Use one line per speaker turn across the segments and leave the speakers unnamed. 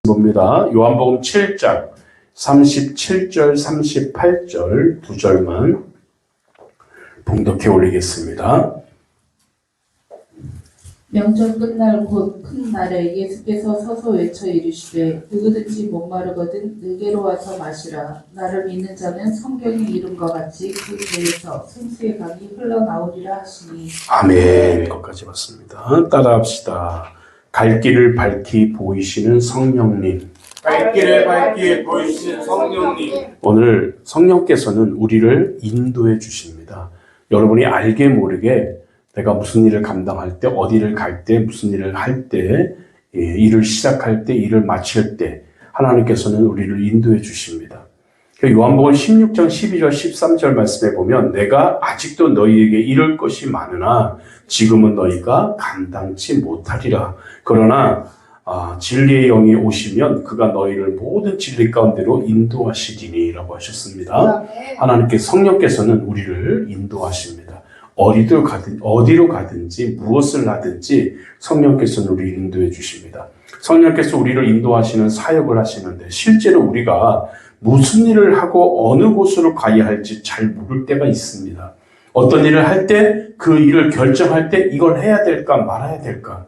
봅니다. 요한복음 7장 37절 38절 두 절만 봉독해 올리겠습니다.
명절 끝날 곧 큰 날에 예수께서 서서 외쳐 이르시되 누구든지 목마르거든 내게로 와서 마시라. 나를 믿는 자는 성경이 이름과 같이 그 배에서 생수의 강이 흘러나오리라 하시니.
아멘. 것까지 봤습니다. 따라합시다. 갈 길을 밝히 보이시는 성령님.
갈 길을 밝히 보이시는 성령님.
오늘 성령께서는 우리를 인도해 주십니다. 여러분이 알게 모르게 내가 무슨 일을 감당할 때, 어디를 갈 때, 무슨 일을 할 때, 일을 시작할 때, 일을 마칠 때 하나님께서는 우리를 인도해 주십니다. 요한복음 16장 12절 13절 말씀에 보면 내가 아직도 너희에게 이룰 것이 많으나 지금은 너희가 감당치 못하리라. 그러나 진리의 영이 오시면 그가 너희를 모든 진리 가운데로 인도하시리니 라고 하셨습니다. 하나님께 성령께서는 우리를 인도하십니다. 어디로 가든지 무엇을 하든지 성령께서는 우리를 인도해 주십니다. 성령께서 우리를 인도하시는 사역을 하시는데 실제로 우리가 무슨 일을 하고 어느 곳으로 가야 할지 잘 모를 때가 있습니다. 어떤 일을 할 때 그 일을 결정할 때 이걸 해야 될까 말아야 될까?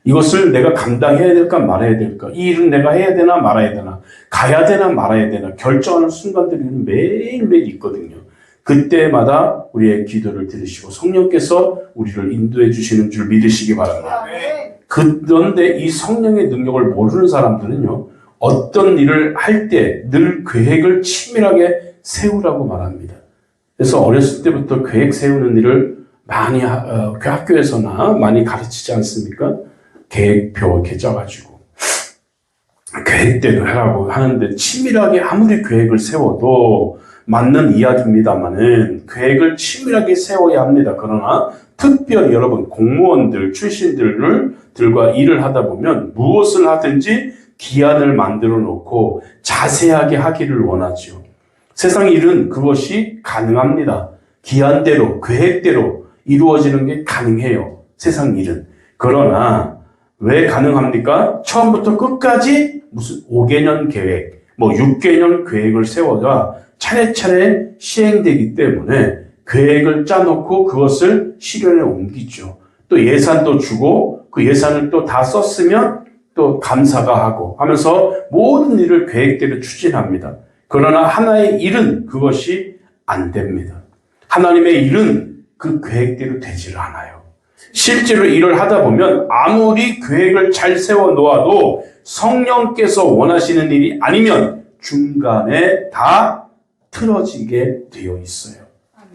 이것을 내가 감당해야 될까 말아야 될까? 이 일은 내가 해야 되나 말아야 되나? 가야 되나 말아야 되나? 결정하는 순간들이 매일매일 있거든요. 그때마다 우리의 기도를 들으시고 성령께서 우리를 인도해 주시는 줄 믿으시기 바랍니다. 그런데 이 성령의 능력을 모르는 사람들은요, 어떤 일을 할 때 늘 계획을 치밀하게 세우라고 말합니다. 그래서 어렸을 때부터 계획 세우는 일을 많이 학교에서나 많이 가르치지 않습니까? 계획표 이렇게 짜가지고 계획대로 하라고 하는데 치밀하게 아무리 계획을 세워도 맞는 이야기입니다만은 계획을 치밀하게 세워야 합니다. 그러나 특별히 여러분 공무원들 출신들과 일을 하다 보면 무엇을 하든지 기한을 만들어 놓고 자세하게 하기를 원하죠. 세상 일은 그것이 가능합니다. 기한대로 계획대로 이루어지는 게 가능해요. 세상 일은. 그러나 왜 가능합니까? 처음부터 끝까지 무슨 5개년 계획, 6개년 계획을 세워야 차례차례 시행되기 때문에 계획을 짜놓고 그것을 실현에 옮기죠. 또 예산도 주고 그 예산을 또 다 썼으면 또 감사가 하고 하면서 모든 일을 계획대로 추진합니다. 그러나 하나의 일은 그것이 안 됩니다. 하나님의 일은 그 계획대로 되질 않아요. 실제로 일을 하다 보면 아무리 계획을 잘 세워 놓아도 성령께서 원하시는 일이 아니면 중간에 다 틀어지게 되어 있어요.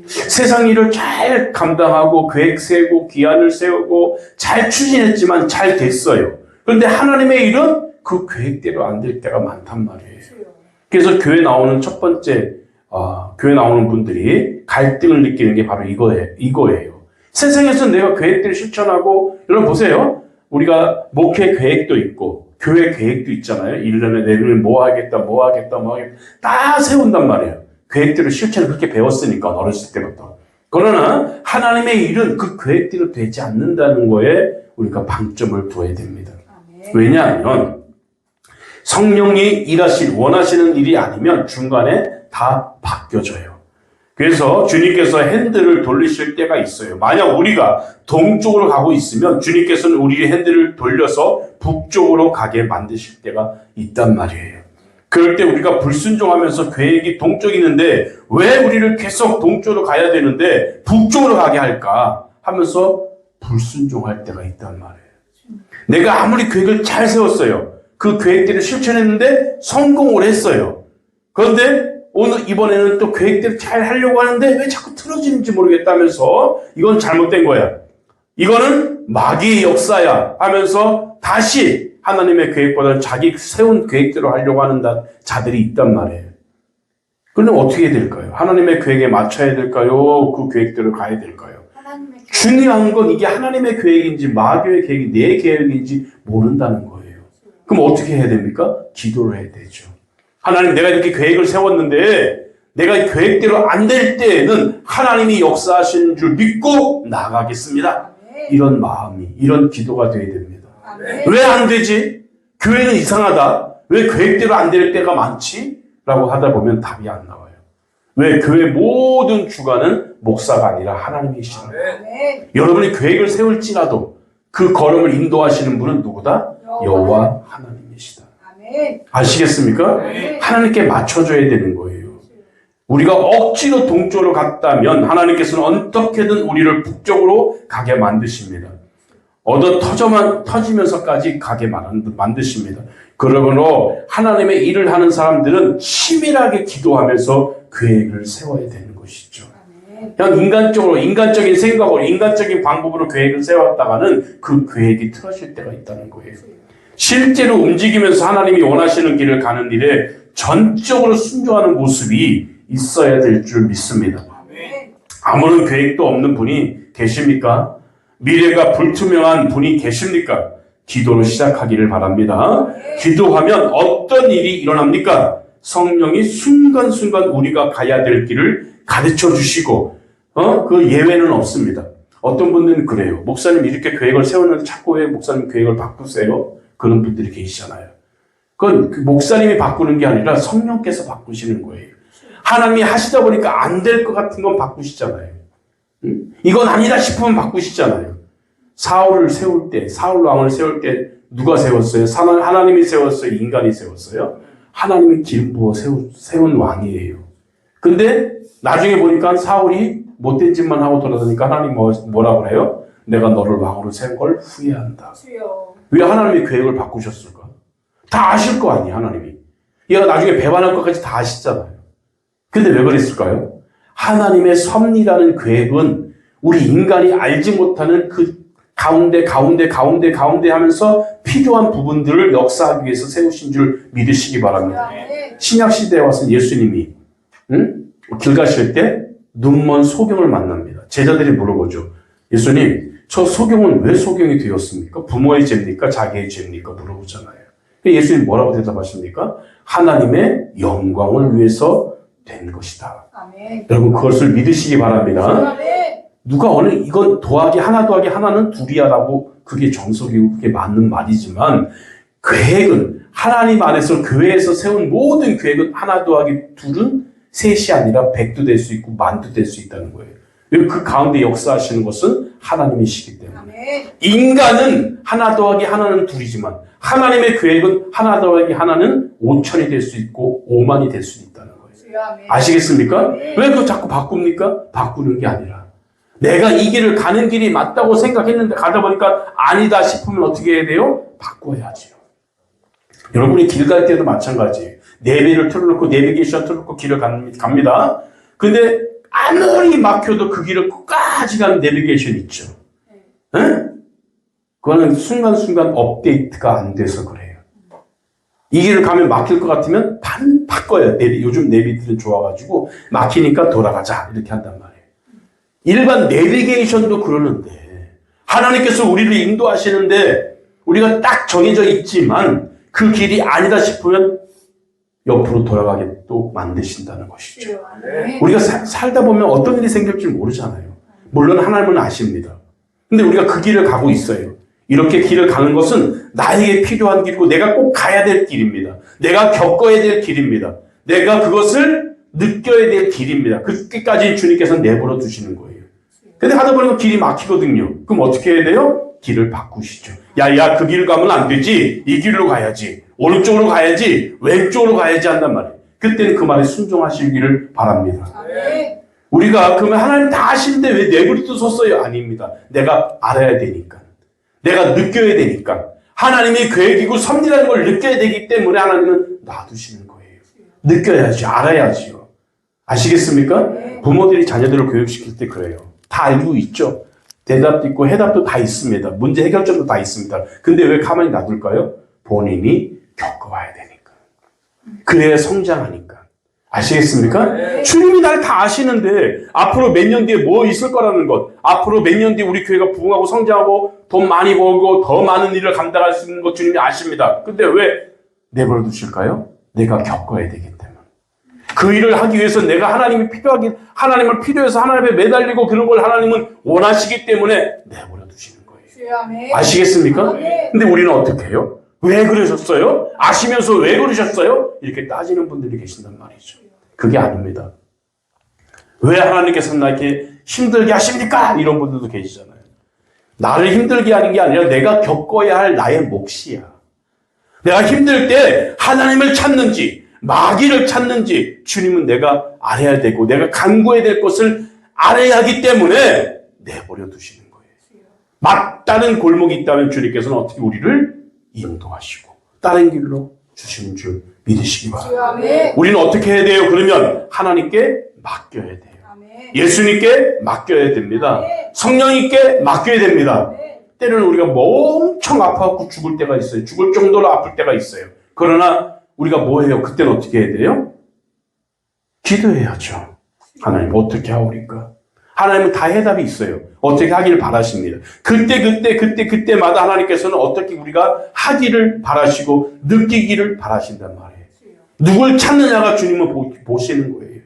세상 일을 잘 감당하고 계획 세우고 기한을 세우고 잘 추진했지만 잘 됐어요. 그런데 하나님의 일은 그 계획대로 안 될 때가 많단 말이에요. 그래서 교회 나오는 첫 번째 교회 나오는 분들이 갈등을 느끼는 게 바로 이거예요. 세상에서 내가 계획대로 실천하고 여러분 보세요. 우리가 목회 계획도 있고 교회 계획도 있잖아요. 1년에 내년에 뭐 하겠다 다 세운단 말이에요. 계획대로 실천을 그렇게 배웠으니까 어렸을 때부터. 그러나 하나님의 일은 그 계획대로 되지 않는다는 거에 우리가 방점을 둬야 됩니다. 왜냐하면 성령이 원하시는 일이 아니면 중간에 다 바뀌어져요. 그래서 주님께서 핸들을 돌리실 때가 있어요. 만약 우리가 동쪽으로 가고 있으면 주님께서는 우리의 핸들을 돌려서 북쪽으로 가게 만드실 때가 있단 말이에요. 그럴 때 우리가 불순종하면서 계획이 동쪽에 있는데 왜 우리를 계속 동쪽으로 가야 되는데 북쪽으로 가게 할까 하면서 불순종할 때가 있단 말이에요. 내가 아무리 계획을 잘 세웠어요. 그 계획대로 실천했는데 성공을 했어요. 그런데 이번에는 또 계획대로 잘 하려고 하는데 왜 자꾸 틀어지는지 모르겠다면서 이건 잘못된 거야. 이거는 마귀의 역사야 하면서 다시 하나님의 계획보다는 자기 세운 계획대로 하려고 하는 자들이 있단 말이에요. 그럼 어떻게 해야 될까요? 하나님의 계획에 맞춰야 될까요? 그 계획대로 가야 될까요? 중요한 건 이게 하나님의 계획인지 마귀의 계획이 내 계획인지 모른다는 거예요. 그럼 어떻게 해야 됩니까? 기도를 해야 되죠. 하나님 내가 이렇게 계획을 세웠는데 내가 계획대로 안 될 때에는 하나님이 역사하시는 줄 믿고 나가겠습니다. 이런 마음이, 이런 기도가 되어야 됩니다. 왜 안 되지? 교회는 이상하다. 왜 계획대로 안 될 때가 많지? 라고 하다 보면 답이 안 나와요. 왜 교회 모든 주관은 목사가 아니라 하나님이시라. 여러분이 계획을 세울지라도 그 걸음을 인도하시는 분은 누구다? 여호와 하나님이시다. 아시겠습니까? 하나님께 맞춰줘야 되는 거예요. 우리가 억지로 동쪽으로 갔다면 하나님께서는 어떻게든 우리를 북쪽으로 가게 만드십니다. 터지면서까지 가게 만드십니다. 그러므로 하나님의 일을 하는 사람들은 치밀하게 기도하면서 계획을 세워야 되는 것이죠. 그냥 인간적인 생각으로, 인간적인 방법으로 계획을 세웠다가는 그 계획이 틀어질 때가 있다는 거예요. 실제로 움직이면서 하나님이 원하시는 길을 가는 일에 전적으로 순종하는 모습이 있어야 될 줄 믿습니다. 아무런 계획도 없는 분이 계십니까? 미래가 불투명한 분이 계십니까? 기도로 시작하기를 바랍니다. 기도하면 어떤 일이 일어납니까? 성령이 순간순간 우리가 가야 될 길을 가르쳐 주시고, 그 예외는 없습니다. 어떤 분들은 그래요. 목사님 이렇게 계획을 세웠는데 자꾸 왜 목사님 계획을 바꾸세요? 그런 분들이 계시잖아요. 그건 그 목사님이 바꾸는 게 아니라 성령께서 바꾸시는 거예요. 하나님이 하시다 보니까 안 될 것 같은 건 바꾸시잖아요. 이건 아니다 싶으면 바꾸시잖아요. 사울 왕을 세울 때 누가 세웠어요? 하나님이 세웠어요? 인간이 세웠어요? 하나님이 기름 부어 세운 왕이에요. 근데 나중에 보니까 사울이 못된 짓만 하고 돌아다니까 하나님 뭐라고 그래요? 내가 너를 왕으로 세운 걸 후회한다. 왜 하나님이 계획을 바꾸셨을까? 다 아실 거 아니에요, 하나님이. 얘가 나중에 배반할 것까지 다 아시잖아요. 근데 왜 그랬을까요? 하나님의 섭리라는 계획은 우리 인간이 알지 못하는 그 가운데 하면서 필요한 부분들을 역사하기 위해서 세우신 줄 믿으시기 바랍니다. 신약 시대에 와서 예수님이 길 가실 때 눈먼 소경을 만납니다. 제자들이 물어보죠. 예수님, 저 소경은 왜 소경이 되었습니까? 부모의 죄입니까? 자기의 죄입니까? 물어보잖아요. 예수님 뭐라고 대답하십니까? 하나님의 영광을 위해서 된 것이다. 아멘. 여러분 그것을 믿으시기 바랍니다. 아멘. 누가 이건 하나 더하기 하나는 둘이야라고 그게 정석이고 그게 맞는 말이지만 계획은 하나님 안에서 교회에서 세운 모든 계획은 하나 더하기 둘은 셋이 아니라 100도 될 수 있고 만도 될 수 있다는 거예요. 그 가운데 역사하시는 것은 하나님이시기 때문에. 아멘. 인간은 하나 더하기 하나는 둘이지만 하나님의 계획은 하나 더하기 하나는 5천이 될 수 있고 5만이 될 수 있다는 거예요. 아시겠습니까? 왜 그거 자꾸 바꿉니까? 바꾸는 게 아니라 내가 이 길을 가는 길이 맞다고 생각했는데 가다 보니까 아니다 싶으면 어떻게 해야 돼요? 바꿔야지요. 여러분이 길 갈 때도 마찬가지예요. 내비를 틀어놓고 내비게이션 틀어놓고 길을 갑니다. 근데 아무리 막혀도 그 길을 끝까지 가는 내비게이션 있죠. 그거는 순간순간 업데이트가 안 돼서 그래요. 이 길을 가면 막힐 것 같으면 바꿔요. 요즘 내비들은 좋아가지고 막히니까 돌아가자 이렇게 한단 말이에요. 일반 내비게이션도 그러는데 하나님께서 우리를 인도하시는데 우리가 딱 정해져 있지만 그 길이 아니다 싶으면 옆으로 돌아가게 또 만드신다는 것이죠. 우리가 살다 보면 어떤 일이 생길지 모르잖아요. 물론 하나님은 아십니다. 근데 우리가 그 길을 가고 있어요. 이렇게 길을 가는 것은 나에게 필요한 길이고 내가 꼭 가야 될 길입니다. 내가 겪어야 될 길입니다. 내가 그것을 느껴야 될 길입니다. 그때까지 주님께서 내버려 두시는 거예요. 근데 하다 보니까 길이 막히거든요. 그럼 어떻게 해야 돼요? 길을 바꾸시죠. 야, 그 길을 가면 안 되지. 이 길로 가야지. 오른쪽으로 가야지. 왼쪽으로 가야지 한단 말이에요. 그때는 그 말에 순종하시기를 바랍니다. 네. 우리가 그러면 하나님 다 아시는데 왜 내버려 뒀어요? 아닙니다. 내가 알아야 되니까. 내가 느껴야 되니까. 하나님의 계획이고 섭리라는 걸 느껴야 되기 때문에 하나님은 놔두시는 거예요. 느껴야지, 알아야지요. 아시겠습니까? 네. 부모들이 자녀들을 교육시킬 때 그래요. 다 알고 있죠. 대답도 있고 해답도 다 있습니다. 문제 해결점도 다 있습니다. 근데 왜 가만히 놔둘까요? 본인이 겪어와야 되니까. 그래야 성장하니까. 아시겠습니까? 네. 주님이 날 다 아시는데 앞으로 몇 년 뒤에 뭐 있을 거라는 것, 앞으로 몇 년 뒤에 우리 교회가 부흥하고 성장하고 돈 많이 벌고 더 많은 일을 감당할 수 있는 것 주님이 아십니다. 근데 왜 내버려 두실까요? 내가 겪어야 되기 때문에. 그 일을 하기 위해서 내가 하나님을 필요해서 하나님에 매달리고 그런 걸 하나님은 원하시기 때문에 내버려 두시는 거예요. 아시겠습니까? 근데 우리는 어떻게 해요? 왜 그러셨어요? 아시면서 왜 그러셨어요? 이렇게 따지는 분들이 계신단 말이죠. 그게 아닙니다. 왜 하나님께서 나에게 힘들게 하십니까? 이런 분들도 계시잖아요. 나를 힘들게 하는 게 아니라 내가 겪어야 할 나의 몫이야. 내가 힘들 때 하나님을 찾는지 마귀를 찾는지 주님은 내가 알아야 되고 내가 간구해야 될 것을 알아야 하기 때문에 내버려 두시는 거예요. 맞다른 골목이 있다면 주님께서는 어떻게 우리를 인도하시고 다른 길로 주시는 줄 믿으시기 바랍니다. 우리는 어떻게 해야 돼요? 그러면 하나님께 맡겨야 돼요. 예수님께 맡겨야 됩니다. 성령님께 맡겨야 됩니다. 때로는 우리가 엄청 아파갖고 죽을 때가 있어요. 죽을 정도로 아플 때가 있어요. 그러나 우리가 뭐 해요? 그때는 어떻게 해야 돼요? 기도해야죠. 하나님 어떻게 하오리까? 하나님은 다 해답이 있어요. 어떻게 하기를 바라십니다. 그때마다 하나님께서는 어떻게 우리가 하기를 바라시고 느끼기를 바라신단 말이에요. 누굴 찾느냐가 주님은 보시는 거예요.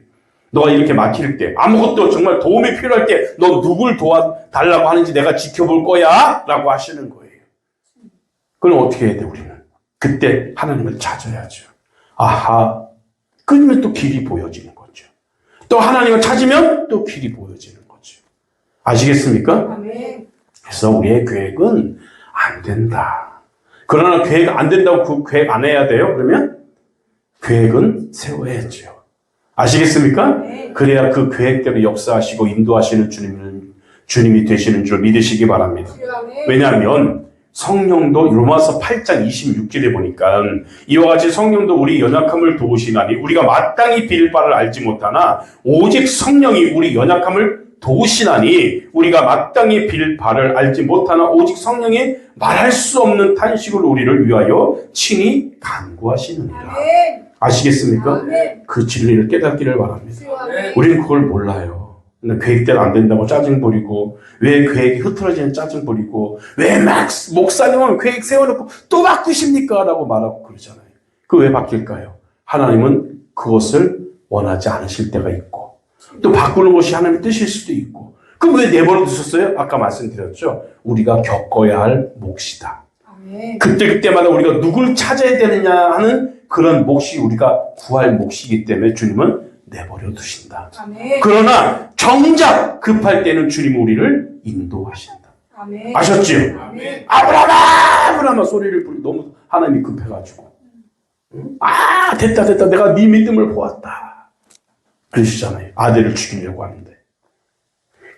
너가 이렇게 막힐 때 아무것도 정말 도움이 필요할 때 너 누굴 도와달라고 하는지 내가 지켜볼 거야 라고 하시는 거예요. 그럼 어떻게 해야 돼 우리는? 그때 하나님을 찾아야죠. 아하, 그러면 또 길이 보여지는 거죠. 또 하나님을 찾으면 또 길이 보여지는 거죠. 아시겠습니까? 그래서 우리의 계획은 안 된다. 그러나 계획 안 된다고 그 계획 안 해야 돼요? 그러면 계획은 세워야죠. 아시겠습니까? 그래야 그 계획대로 역사하시고 인도하시는 주님이 되시는 줄 믿으시기 바랍니다. 왜냐하면 성령도 로마서 8장 26절에 보니까 이와 같이 성령도 우리 연약함을 도우시나니 우리가 마땅히 빌 바를 알지 못하나 오직 성령이 우리 연약함을 도우시나니 우리가 마땅히 빌 바를 알지 못하나 오직 성령이 말할 수 없는 탄식으로 우리를 위하여 친히 간구하시느니라. 아시겠습니까? 그 진리를 깨닫기를 바랍니다. 우리는 그걸 몰라요. 계획대로 안 된다고 짜증 부리고 왜 계획이 흐트러지는 짜증 부리고 왜 막 목사님은 계획 세워놓고 또 바꾸십니까? 라고 말하고 그러잖아요. 그 왜 바뀔까요? 하나님은 그것을 원하지 않으실 때가 있고 또 바꾸는 것이 하나님의 뜻일 수도 있고 그럼 왜 내버려 두셨어요? 아까 말씀드렸죠. 우리가 겪어야 할 몫이다. 그때마다 우리가 누굴 찾아야 되느냐 하는 그런 몫이 우리가 구할 몫이기 때문에 주님은 내버려 두신다. 그러나 정작 급할 때는 주님은 우리를 인도하신다. 아셨지요? 아브라함아 소리를 부르고 너무 하나님이 급해가지고 아 됐다 내가 네 믿음을 보았다 그러시잖아요. 아들을 죽이려고 하는데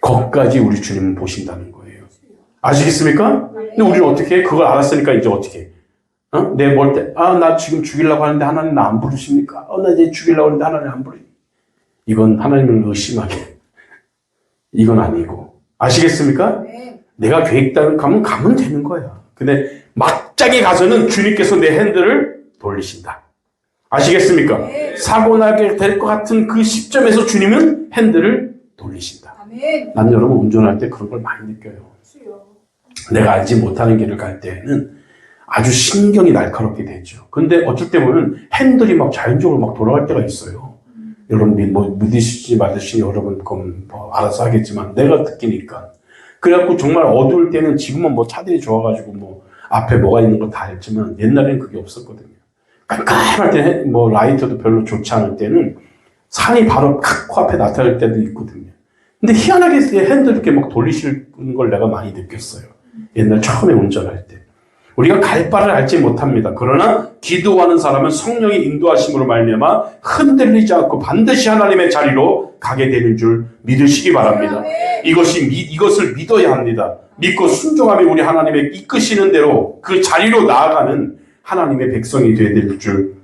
거기까지 우리 주님은 보신다는 거예요. 아시겠습니까? 근데 우리는 어떻게 해? 그걸 알았으니까 이제 어떻게 해? 내 뭘 때, 나 지금 죽이려고 하는데 하나님 나 안 부르십니까? 나 이제 죽이려고 하는데 하나님 안 부르. 이건 하나님을 의심하게. 이건 아니고. 아시겠습니까? 내가 계획대로 가면 되는 거야. 근데 막장에 가서는 주님께서 내 핸들을 돌리신다. 아시겠습니까? 사고 나게 될 것 같은 그 시점에서 주님은 핸들을 돌리신다. 난 여러분 운전할 때 그런 걸 많이 느껴요. 내가 알지 못하는 길을 갈 때에는 아주 신경이 날카롭게 되죠. 근데 어쩔 때 보면 핸들이 막 자연적으로 막 돌아갈 때가 있어요. 여러분 믿으시지 말으시니 여러분 그건 뭐 알아서 하겠지만 내가 느끼니까. 그래갖고 정말 어두울 때는 지금은 뭐 차들이 좋아가지고 뭐 앞에 뭐가 있는 거 다 알지만 옛날에는 그게 없었거든요. 깜깜할 때 뭐 라이터도 별로 좋지 않을 때는 산이 바로 코앞에 나타날 때도 있거든요. 근데 희한하게 핸들 이렇게 막 돌리시는 걸 내가 많이 느꼈어요. 옛날 처음에 운전할 때. 우리가 갈 바를 알지 못합니다. 그러나 기도하는 사람은 성령의 인도하심으로 말미암아 흔들리지 않고 반드시 하나님의 자리로 가게 되는 줄 믿으시기 바랍니다. 이것을 믿어야 합니다. 믿고 순종하며 우리 하나님의 이끄시는 대로 그 자리로 나아가는 하나님의 백성이 되어야 될 줄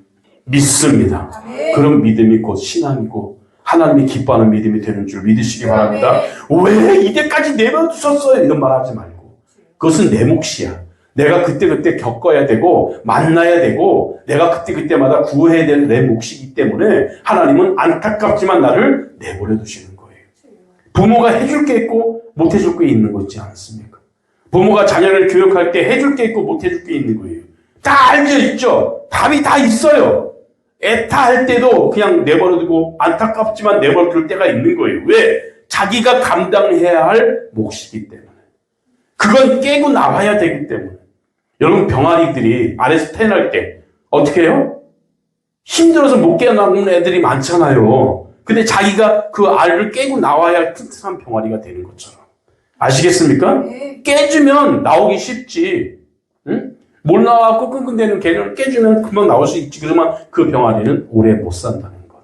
믿습니다. 그런 믿음이 곧 신앙이고 하나님이 기뻐하는 믿음이 되는 줄 믿으시기 바랍니다. 왜 이때까지 내버려두셨어요? 이런 말 하지 말고 그것은 내 몫이야. 내가 그때그때 겪어야 되고 만나야 되고 내가 그때그때마다 구해야 될 내 몫이기 때문에 하나님은 안타깝지만 나를 내버려 두시는 거예요. 부모가 해줄 게 있고 못 해줄 게 있는 거 있지 않습니까? 부모가 자녀를 교육할 때 해줄 게 있고 못 해줄 게 있는 거예요. 다 알려 있죠. 답이 다 있어요. 애타할 때도 그냥 내버려 두고 안타깝지만 내버려 둘 때가 있는 거예요. 왜? 자기가 감당해야 할 몫이기 때문에. 그건 깨고 나와야 되기 때문에. 여러분 병아리들이 알에서 태어날 때 어떻게 해요? 힘들어서 못 깨어나는 애들이 많잖아요. 근데 자기가 그 알을 깨고 나와야 튼튼한 병아리가 되는 것처럼. 아시겠습니까? 깨주면 나오기 쉽지. 응? 못 나와갖고 끙끙대는 개를 깨주면 금방 나올 수 있지. 그러면 그 병아리는 오래 못 산다는 거.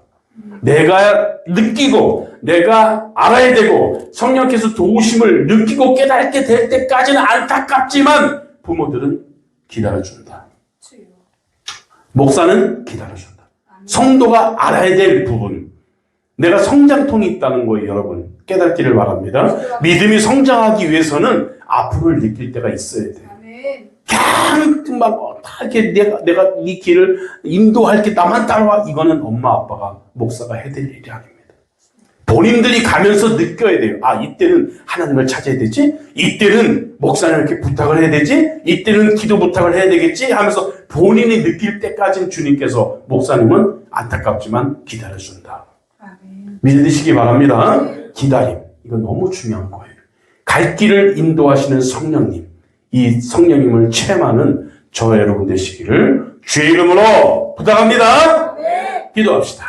내가 느끼고 내가 알아야 되고 성령께서 도우심을 느끼고 깨닫게 될 때까지는 안타깝지만 부모들은 기다려준다. 목사는 기다려준다. 성도가 알아야 될 부분. 내가 성장통이 있다는 거예요, 여러분. 깨닫기를 바랍니다. 믿음이 성장하기 위해서는 아픔을 느낄 때가 있어야 돼요. 그냥 막 이렇게 내가 이 길을 인도할게 나만 따라와. 이거는 엄마 아빠가 목사가 해야 될 일이 아닙니다. 본인들이 가면서 느껴야 돼요. 아, 이때는 하나님을 찾아야 되지? 이때는 목사님께 부탁을 해야 되지? 이때는 기도 부탁을 해야 되겠지? 하면서 본인이 느낄 때까지는 주님께서 목사님은 안타깝지만 기다려준다. 믿으시기 바랍니다. 기다림. 이거 너무 중요한 거예요. 갈 길을 인도하시는 성령님. 이 성령님을 체험하는 저와 여러분 되시기를 주의 이름으로 부탁합니다. 기도합시다.